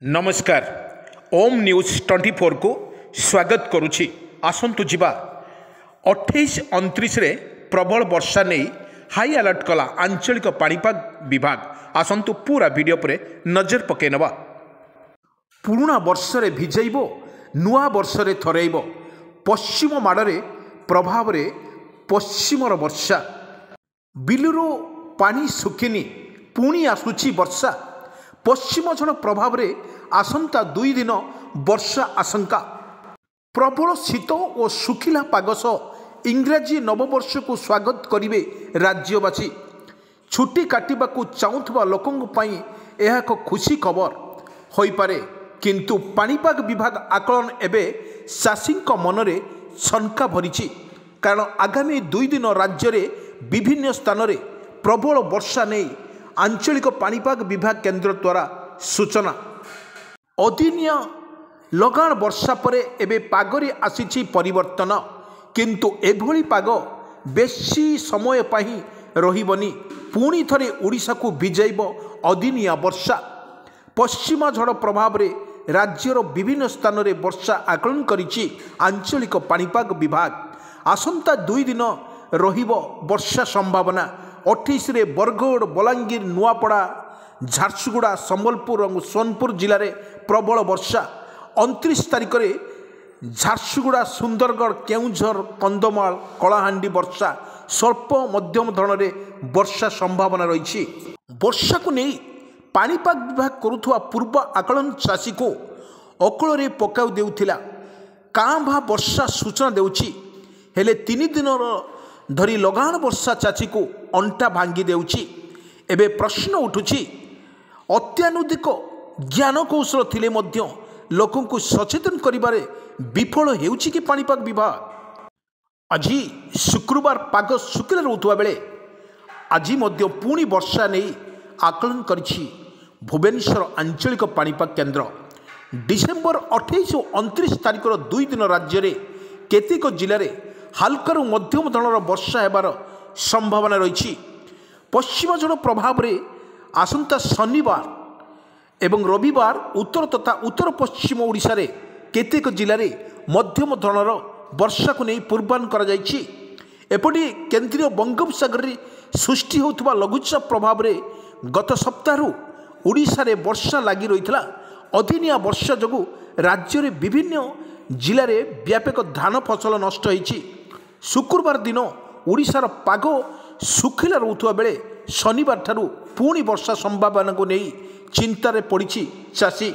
नमस्कार ओम न्यूज 24 को स्वागत करुछि। आसंतु जिबा 28-29 रे प्रबल वर्षा नहीं हाई अलर्ट कला आंचलिक पाणीपाग विभाग। आसंतु पूरा वीडियो पर नजर पके नवा। पुराना वर्ष रे भिजैबो नुआ वर्ष रे थरैबो पश्चिम माडरे प्रभाव रे पश्चिमर वर्षा बिलुरो पानी सुखिनी पुणी आसुची वर्षा पश्चिम झड़ प्रभाव रे आसंता 2 दिन वर्षा आशंका प्रबल शीत और सुखिला पाग सह इंग्राजी नववर्ष को स्वागत करिवे राज्यवासी। छुट्टी काटिबाकू चाहूथबा लोकंग पई यह एक खुशी खबर होई पारे, किंतु पाणीपाग विभाग आकलन एबे चाषींक मनरे शंका भरिछि। कारण आगामी 2 दिन राज्य रे विभिन्न स्थान रे प्रबल वर्षा नहीं आंचलिक पाणीपाग विभाग केन्द्र द्वारा सूचना। अदिनिया लगाण वर्षा परे एबे पागरे आसीछि परिवर्तन, किंतु एभली पाग बेसी समय पाही रहिबनी। पुणी थरे ओडिशा को भिजैब अदिनिया वर्षा। पश्चिमा झड़ प्रभाव रे राज्यर विभिन्न स्थान रे वर्षा आकलन करिछि आंचलिक पाणीपाग विभाग। आसंता 2 दिन रहिब वर्षा संभावना। 28 रे बरगड़, बलांगीर, नुआपड़ा, झारसुगुड़ा, संबलपुर और सोनपुर जिले में प्रबल वर्षा। 29 तारिख में झारसुगुड़ा, सुंदरगढ़, केउझर, कंधमाल, कलाहांडी वर्षा स्वल्प मध्यम धरण वर्षा संभावना रही। वर्षा को नहीं पाणीपाग विभाग करुवा पूर्व आकलन चाषी को अकल पकाउ देउथिला। काँ भा वर्षा सूचना देउछि, हेले 3 दिन धरी लगाण वर्षा चाषी को अंटा भांगी देउछि। एबे प्रश्न उठुछि, अत्यानुधिक ज्ञान कौशल थिले मध्य लोकों को सचेतन करिबारे विफल हेउछि कि पाणीपाग विभाग। आज शुक्रवार पाग शुक्ला रहउतबा बेले आज मध्य पुणी वर्षा नहीं आकलन करिछि भुवनेश्वर आंचलिक पाणीपाग केन्द्र। डिसेम्बर 28 और 29 तारिखर 2 दिन राज्य में केतेक जिले में हालकार मध्यम धरणर वर्षा हेबार संभावना रही। पश्चिम झड़ प्रभाव रे आसंता शनिवार एवं रविवार उत्तर तथा उत्तर पश्चिम ओडिशा रे केतेक जिले में मध्यम धरणर वर्षा को नहीं पूर्वानुमान करा जायछि। एपटी केंद्रीय बंगोपसागर रे सृष्टि होउथबा लघुचाप प्रभाव रे गत सप्ताह ओडिशा रे वर्षा लगी रहितला। अदिनिया वर्षा जगु राज्य रे विभिन्न जिले में व्यापक धान फसल नष्ट होइछि। शुक्रवार दिन ओडिशार पाग सुखिला रहउथबा बेले शनिवार ठारू पुणी वर्षा संभावना को नहीं चिंतार पड़ी चाषी।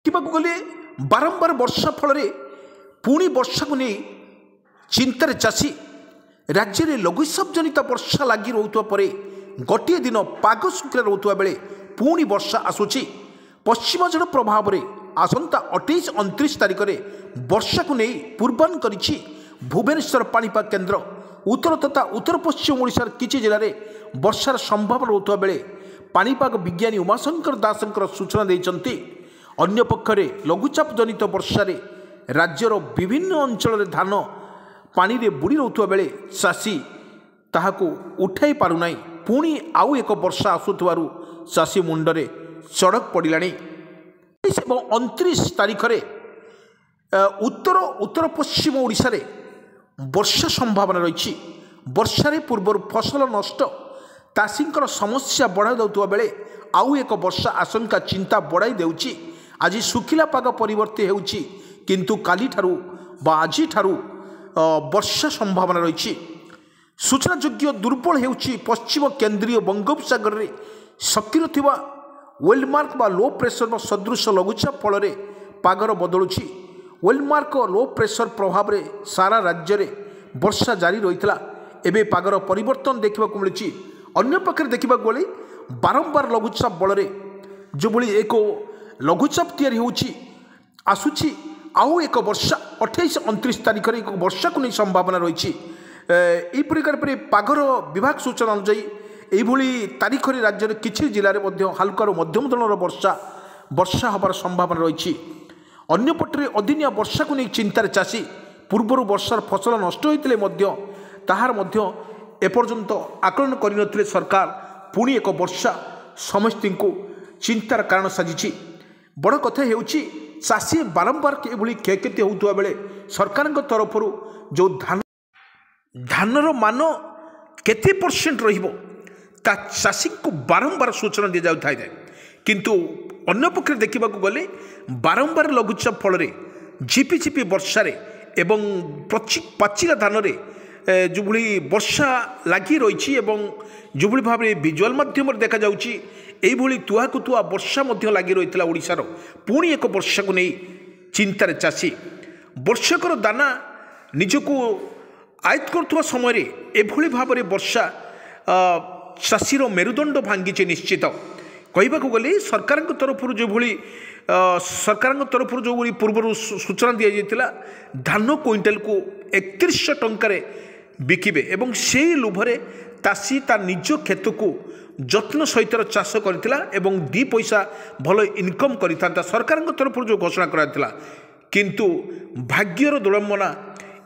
गले बारंबार वर्षा फल पुणी वर्षा को नहीं चिंतार चाषी। राज्य में लघुचाप जनित वर्षा लगी रहउथबा परे गोटे दिन पाग सुखिला रहउथबा बेले पुणी वर्षा आसुछि। पश्चिम झड़ प्रभाव में आसंता 28-29 तारिख में वर्षा को नहीं पूर्वानुमान करिछि भुवनेश्वर पाणीपाग केन्द्र। उत्तर तथा उत्तर पश्चिम ओडिशार किछि जिले में वर्षार संभावना रहउथबा बेले पाणीपाग विज्ञानी उमाशंकर दासंकर सूचना दैछन्ति। अन्य पक्षरे लघुचाप जनित वर्षा रे राज्यर विभिन्न अंचल रे धान पानी रे बुड़ी रहउथबा बेले चाषी ताहाको उठाई पारुनाई। पुणी आउ एक वर्षा आसुथबारु चाषी मुंडरे चढ़क पड़िलानी। 29 तारिख रे उत्तर उत्तर पश्चिम ओडिशा रे वर्षा संभावना रही। वर्षा रे पूर्व फसल नष्ट चाषींकर समस्या बढ़ाई देउथबा बेले आउ एक वर्षा आशंका चिंता बढ़ाई देउछि। आज सुखिला पाग परिवर्ते हेउछि, किंतु काली ठारू बा आजी ठारू वर्षा संभावना रही। सूचनायोग्य दुर्बल हेउछि पश्चिम केंद्रीय बंगोपसागर रे सक्रिय थिबा वेलमार्क बा लो प्रेशर सदृश लघुचाप फल पागर बदलुछि। वेलमार्क लो प्रेशर प्रभाव रे सारा राज्य रे वर्षा जारी रहितला। एबे पागर परिवर्तन देखा मिलुछि। अन्य पक्षरे देखा गले बारंबार लघुचाप बल जो भली एक लघुचाप तैयारी होउछि आसुछि आउ एक वर्षा 28-29 तारिख रे एक वर्षा को नहीं संभावना रही। यही प्रकार पागर विभाग सूचना अनुसार यही तारीख रे राज्य में किछि जिले में हालकार मध्यम धरणर वर्षा हबार संभावना रही। अन्यपटे अदिनिया वर्षा को नहीं चिंतार चाषी पूर्वर वर्षार फसल नष्ट होते ताहार एपर्यंत आकलन करनथिले सरकार। पुणी एक वर्षा समस्त को चिंतार कारण साजिछि। बड़ कथा हेउची चाषी बारंबार एभली क्षयक्षति होउथुवा बेले सरकारक तरफर जो धानर मान केते परसेंट रहिबो ता चाषी को बारंबार सूचना दि जाउ थाए किंतु अन्य पक्षे देखा गले बारंबार लघुचाप फल झिपिझिपि वर्षार एवं पाचिला धान जो वर्षा लगी रही जो भाव में विजुआल माध्यम देखा जाऊँगी तुहाकु तुआ वर्षा लगी रही ओडिशार पुणी एक वर्षा को नहीं चिंतार चाषी वर्षकर दाना निजको आयत्त कर समय एभली भाव में वर्षा चाषीर मेरुदंड भांगी निश्चित कहवा गले सरकार तरफ जो सरकार तरफ जो पूर्व सूचना दि जाता धान क्विंटाल को 3100 टंकार बिकिबे एवं से लोभरे चाषी ता निज क्षेत्र को जत्न सहित चाष करथिला एवं 2 पैसा भल इनकम करता सरकार तरफ जो घोषणा करा किंतु भाग्यर दुलंबना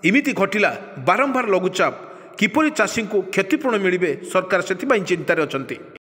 इमिति घटिला बारंबार लघुचाप किपरि चाषी को क्षतिपूर्ण मिलिबे सरकार से चिंतार अछंती।